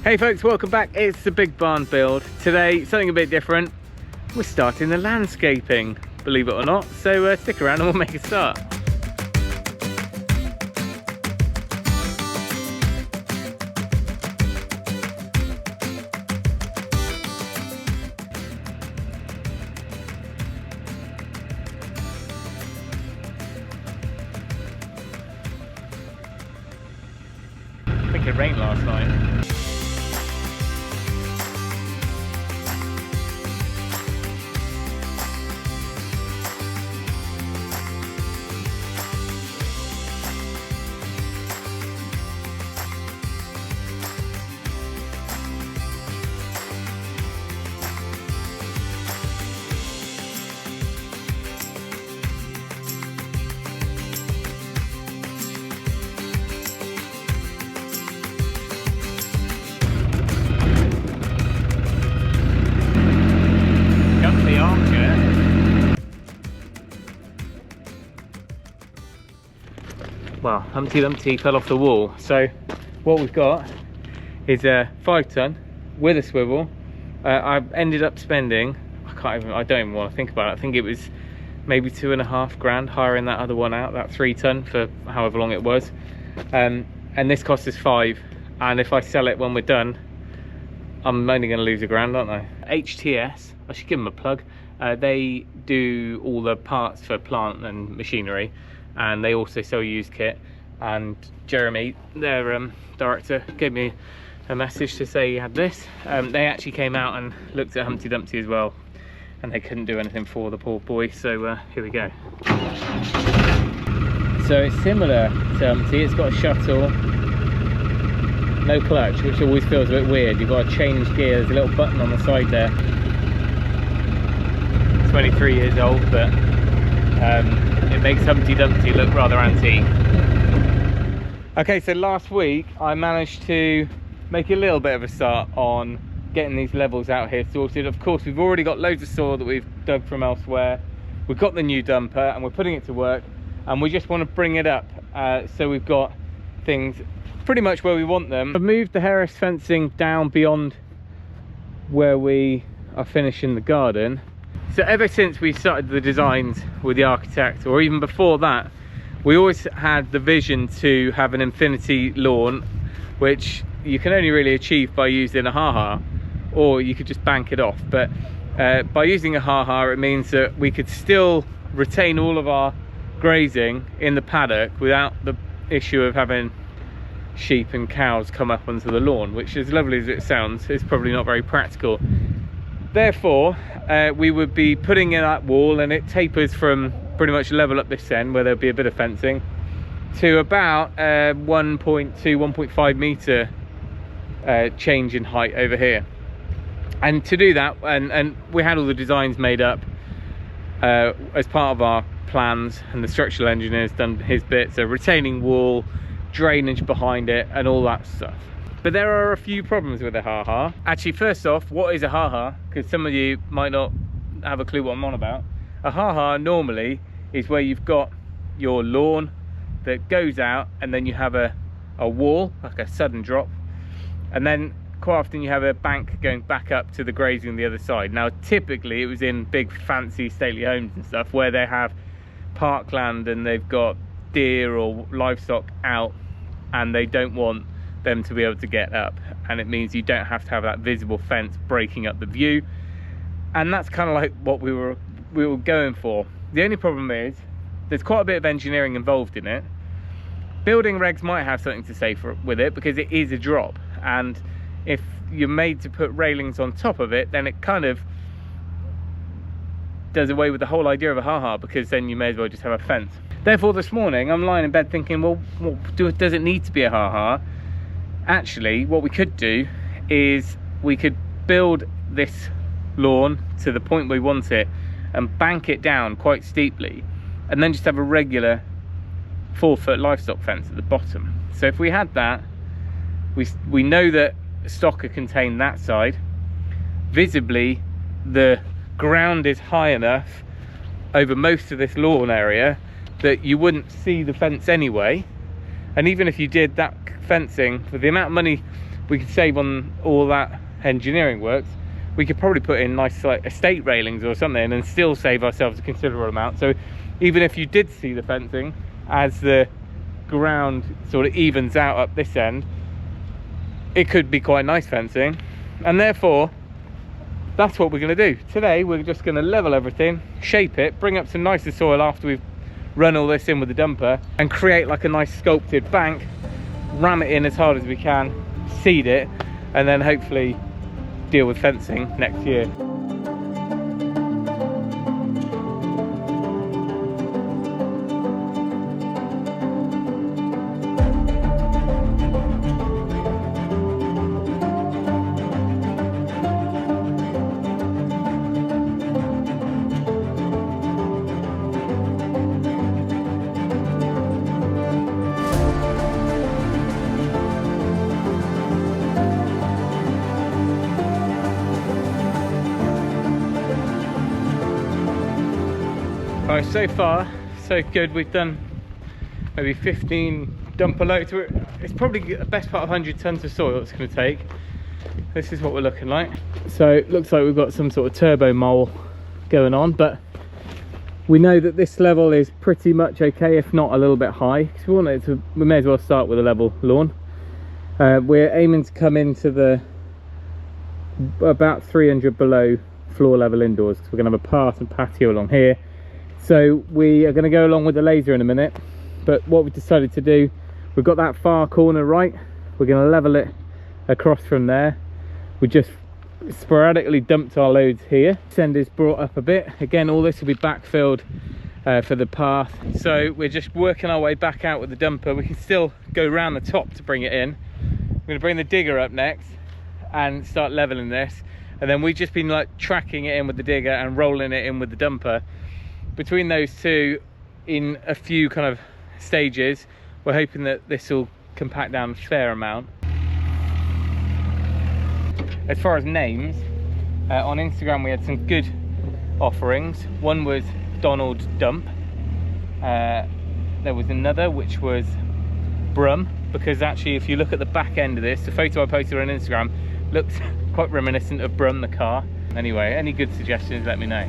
Hey folks, welcome back. It's the Big Barn build. Today, something a bit different. We're starting the landscaping, believe it or not. So stick around and we'll make a start. I think it rained last night. Well, Humpty Dumpty fell off the wall. So what we've got is a 5-ton with a swivel. I ended up spending, I don't even want to think about it. I think it was maybe £2.5 grand hiring that other one out, that 3-ton, for however long it was. And this cost us 5. And if I sell it when we're done, I'm only going to lose £1 grand, aren't I? HTS, I should give them a plug. They do all the parts for plant and machinery, and they also sell used kit. And Jeremy, their director, gave me a message to say he had this. They actually came out and looked at Humpty Dumpty as well, and they couldn't do anything for the poor boy. So here we go. So it's similar to Humpty. It's got a shuttle, no clutch, which always feels a bit weird. You've got to change gear. There's a little button on the side there. 23 years old, but it makes Humpty Dumpty look rather antique. Okay, so last week I managed to make a little bit of a start on getting these levels out here sorted. Of course, we've already got loads of soil that we've dug from elsewhere. We've got the new dumper and we're putting it to work, and we just want to bring it up so we've got things pretty much where we want them. I've moved the Harris fencing down beyond where we are finishing the garden. So ever since we started the designs with the architect, or even before that, we always had the vision to have an infinity lawn, which you can only really achieve by using a ha-ha, or you could just bank it off. But by using a ha-ha, it means that we could still retain all of our grazing in the paddock without the issue of having sheep and cows come up onto the lawn, which, as lovely as it sounds, is probably not very practical. Therefore, we would be putting in that wall, and it tapers from pretty much level up this end, where there'll be a bit of fencing, to about 1.5 metre change in height over here. And to do that, and we had all the designs made up as part of our plans, and the structural engineer's done his bit, so retaining wall, drainage behind it, and all that stuff. But there are a few problems with a ha-ha. Actually, first off, what is a ha-ha? Because some of you might not have a clue what I'm on about. A ha-ha normally is where you've got your lawn that goes out, and then you have a wall, like a sudden drop, and then quite often you have a bank going back up to the grazing on the other side. Now, typically it was in big fancy stately homes and stuff where they have parkland and they've got deer or livestock out, and they don't want them to be able to get up, and it means you don't have to have that visible fence breaking up the view. And that's kind of like what we were going for. The only problem is there's quite a bit of engineering involved in it. Building regs might have something to say with it, because it is a drop, and if you're made to put railings on top of it, then it kind of does away with the whole idea of a ha-ha, because then you may as well just have a fence. Therefore, this morning I'm lying in bed thinking, well, does it need to be a ha-ha? Actually, what we could do is we could build this lawn to the point we want it and bank it down quite steeply, and then just have a regular 4-foot livestock fence at the bottom. So if we had that, we know that stock are contained that side. Visibly, the ground is high enough over most of this lawn area that you wouldn't see the fence anyway. And even if you did that fencing, for the amount of money we could save on all that engineering works. We could probably put in nice like estate railings or something and still save ourselves a considerable amount. So even if you did see the fencing, as the ground sort of evens out up this end, it could be quite nice fencing. And therefore, that's what we're going to do. Today, we're just going to level everything, shape it, bring up some nicer soil after we've run all this in with the dumper, and create like a nice sculpted bank, ram it in as hard as we can, seed it, and then hopefully deal with fencing next year. Right, so far so good. We've done maybe 15 dumper loads. It's probably the best part of 100 tons of soil it's going to take. This is what we're looking like. So it looks like we've got some sort of turbo mole going on, but we know that this level is pretty much okay, if not a little bit high, because we may as well start with a level lawn. We're aiming to come into the about 300 below floor level indoors, because we're going to have a path and patio along here. So we are going to go along with the laser in a minute, but what we decided to do, we've got that far corner right, we're going to level it across from there. We just sporadically dumped our loads here. Send is brought up a bit. Again, all this will be backfilled for the path. So we're just working our way back out with the dumper. We can still go around the top to bring it in. We're going to bring the digger up next and start leveling this, and then we've just been like tracking it in with the digger and rolling it in with the dumper. Between those two, in a few kind of stages, we're hoping that this will compact down a fair amount. As far as names, on Instagram we had some good offerings. One was Donald Dump. There was another which was Brum, because actually if you look at the back end of this, the photo I posted on Instagram looks quite reminiscent of Brum the car. Anyway, any good suggestions, let me know.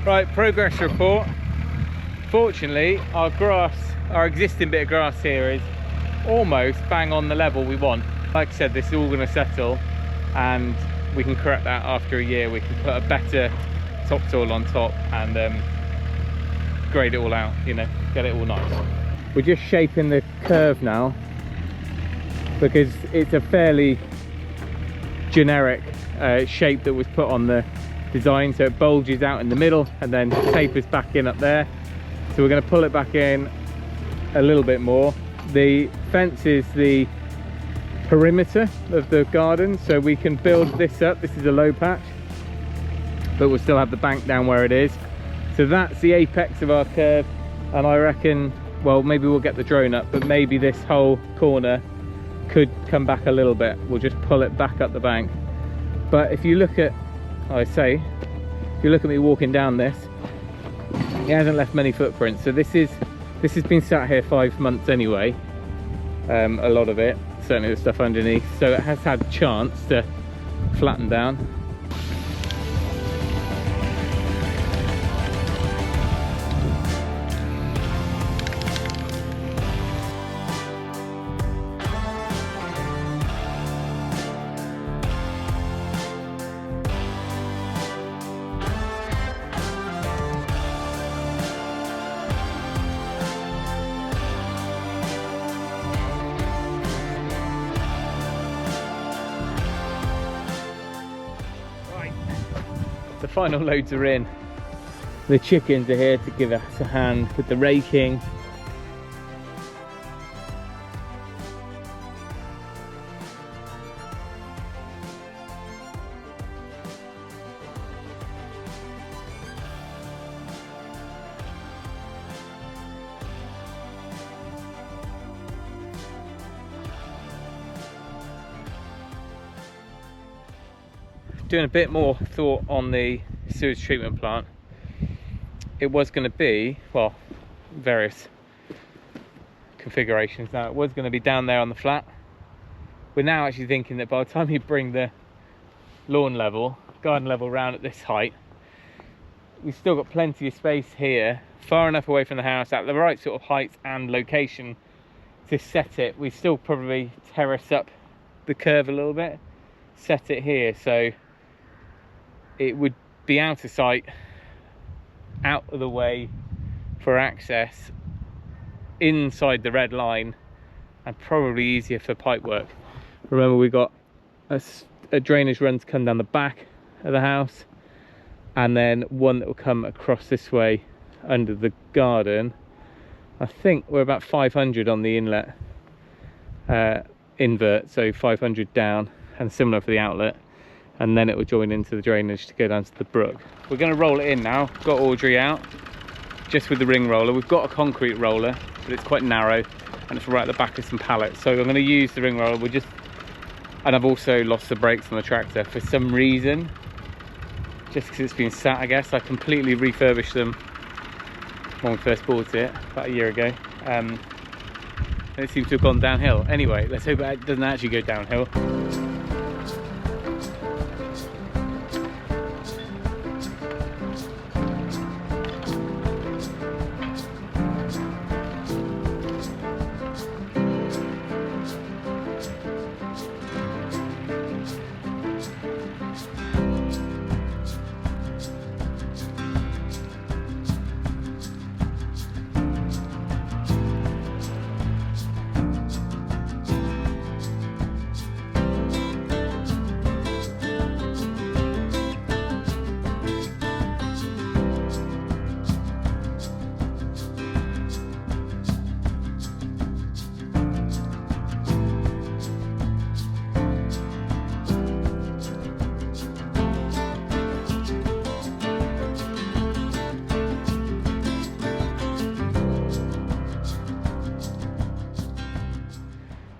Right, progress report. Fortunately, our existing bit of grass here is almost bang on the level we want. Like I said, this is all going to settle, and we can correct that after a year. We can put a better topsoil on top and grade it all out, you know, get it all nice. We're just shaping the curve now because it's a fairly generic shape that was put on the design, so it bulges out in the middle and then tapers back in up there. So we're going to pull it back in a little bit more. The fence is the perimeter of the garden, so we can build this up. This is a low patch, but we'll still have the bank down where it is. So that's the apex of our curve, and I reckon, well, maybe we'll get the drone up, but maybe this whole corner could come back a little bit. We'll just pull it back up the bank. But if you look at, if you look at me walking down this, it hasn't left many footprints. So this has been sat here 5 months anyway, a lot of it, certainly the stuff underneath, so it has had a chance to flatten down. The final loads are in. The chickens are here to give us a hand with the raking. Doing a bit more thought on the sewage treatment plant. It was going to be, well, various configurations now. It was going to be down there on the flat. We're now actually thinking that by the time you bring the lawn level, garden level round at this height, we've still got plenty of space here, far enough away from the house, at the right sort of height and location to set it. We still probably terrace up the curve a little bit, set it here, so it would be out of sight, out of the way for access, inside the red line, and probably easier for pipe work. Remember, we got a drainage run to come down the back of the house, and then one that will come across this way under the garden. I think we're about 500 on the inlet invert, so 500 down, and similar for the outlet. And then it will join into the drainage to go down to the brook. We're going to roll it in now. Got Audrey out just with the ring roller. We've got a concrete roller, but it's quite narrow and it's right at the back of some pallets. So I'm going to use the ring roller. And I've also lost the brakes on the tractor for some reason, just because it's been sat, I guess. I completely refurbished them when we first bought it about a year ago. And it seems to have gone downhill. Anyway, let's hope it doesn't actually go downhill.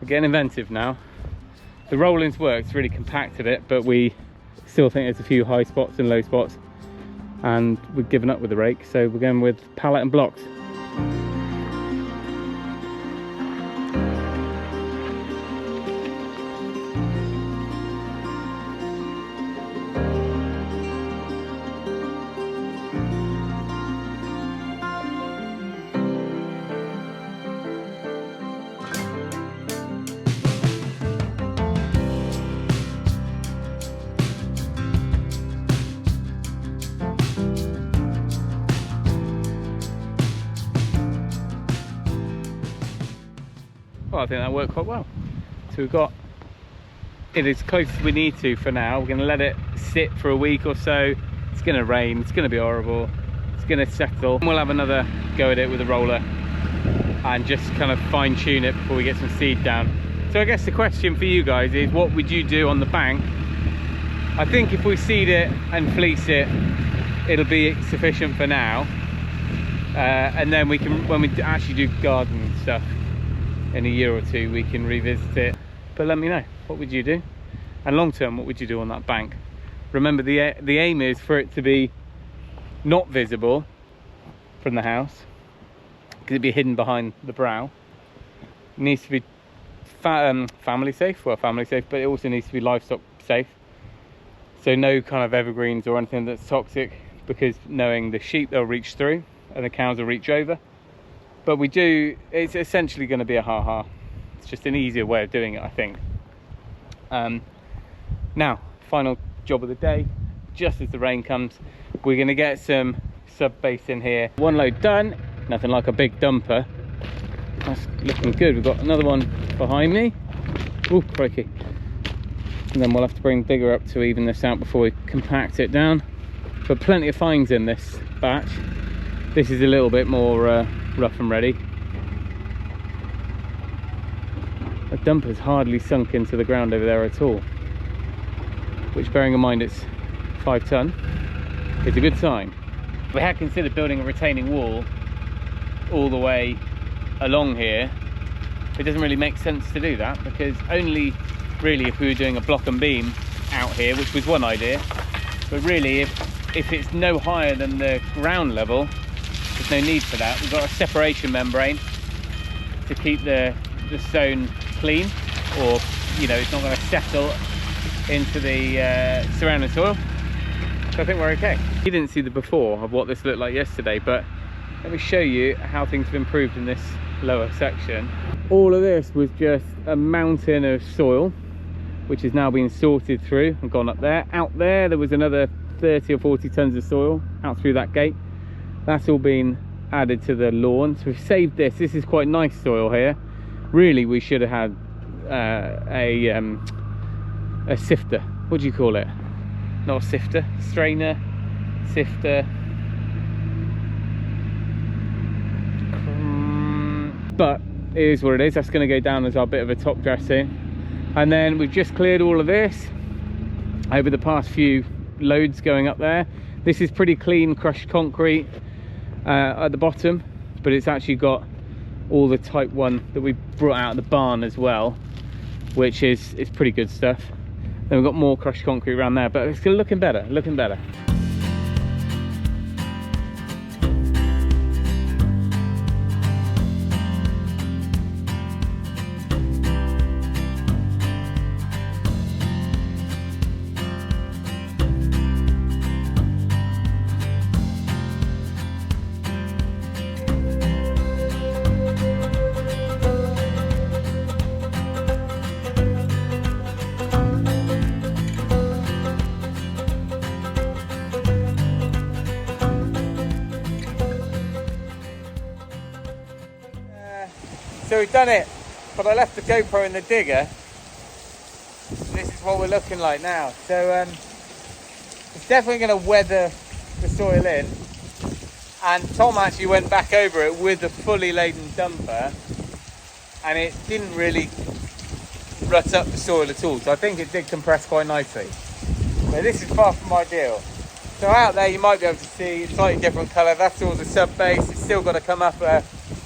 We're getting inventive now. The rolling's worked, really compacted it, but we still think there's a few high spots and low spots, and we've given up with the rake, so we're going with pallet and blocks. Well, I think that worked quite well. So we've got it as close as we need to for now. We're going to let it sit for a week or so. It's going to rain, it's going to be horrible, it's going to settle. We'll have another go at it with a roller and just kind of fine tune it before we get some seed down. So I guess the question for you guys is, what would you do on the bank? I think if we seed it and fleece it, it'll be sufficient for now. And then we can, when we actually do garden stuff in a year or two, we can revisit it. But let me know, what would you do? And long term, what would you do on that bank? Remember, the aim is for it to be not visible from the house, because it'd be hidden behind the brow. It needs to be family safe, well, family safe, but it also needs to be livestock safe. So no kind of evergreens or anything that's toxic, because knowing the sheep, they'll reach through and the cows will reach over. But we do, it's essentially going to be a ha-ha. It's just an easier way of doing it, I think. Now, final job of the day, just as the rain comes, we're going to get some sub base in here. One load done, nothing like a big dumper. That's looking good. We've got another one behind me. Oh, crikey. And then we'll have to bring digger up to even this out before we compact it down. but plenty of fines in this batch. This is a little bit more rough and ready. The dumper's hardly sunk into the ground over there at all, which, bearing in mind it's 5 ton, is a good sign. We had considered building a retaining wall all the way along here. It doesn't really make sense to do that, because only really if we were doing a block and beam out here, which was one idea, but really if it's no higher than the ground level, there's no need for that. We've got a separation membrane to keep the stone clean, or you know, it's not going to settle into the surrounding soil. So I think we're okay. You didn't see the before of what this looked like yesterday, but let me show you how things have improved in this lower section. All of this was just a mountain of soil, which is now being sorted through and gone up there. Out there, there was another 30 or 40 tons of soil out through that gate. That's all been added to the lawn. So we've saved this. This is quite nice soil here. Really, we should have had a sifter. What do you call it? Not a sifter, strainer, sifter. But it is what it is. That's going to go down as our bit of a top dressing. And then we've just cleared all of this over the past few loads going up there. This is pretty clean crushed concrete at the bottom, but it's actually got all the type 1 that we brought out of the barn as well, which is pretty good stuff. Then we've got more crushed concrete around there, but it's looking better, looking better. So we've done it, but I left the GoPro in the digger. This is what we're looking like now. So it's definitely going to weather the soil in. And Tom actually went back over it with a fully laden dumper, and it didn't really rut up the soil at all. So I think it did compress quite nicely. But this is far from ideal. So out there you might be able to see a slightly different colour. That's all the sub base. It's still got to come up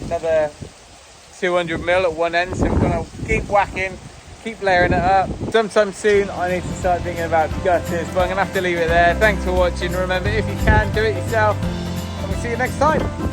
another 200 mil at one end, so we're going to keep whacking, keep layering it up. Sometime soon I need to start thinking about gutters, but I'm going to have to leave it there. Thanks for watching. Remember, if you can, do it yourself, and we'll see you next time.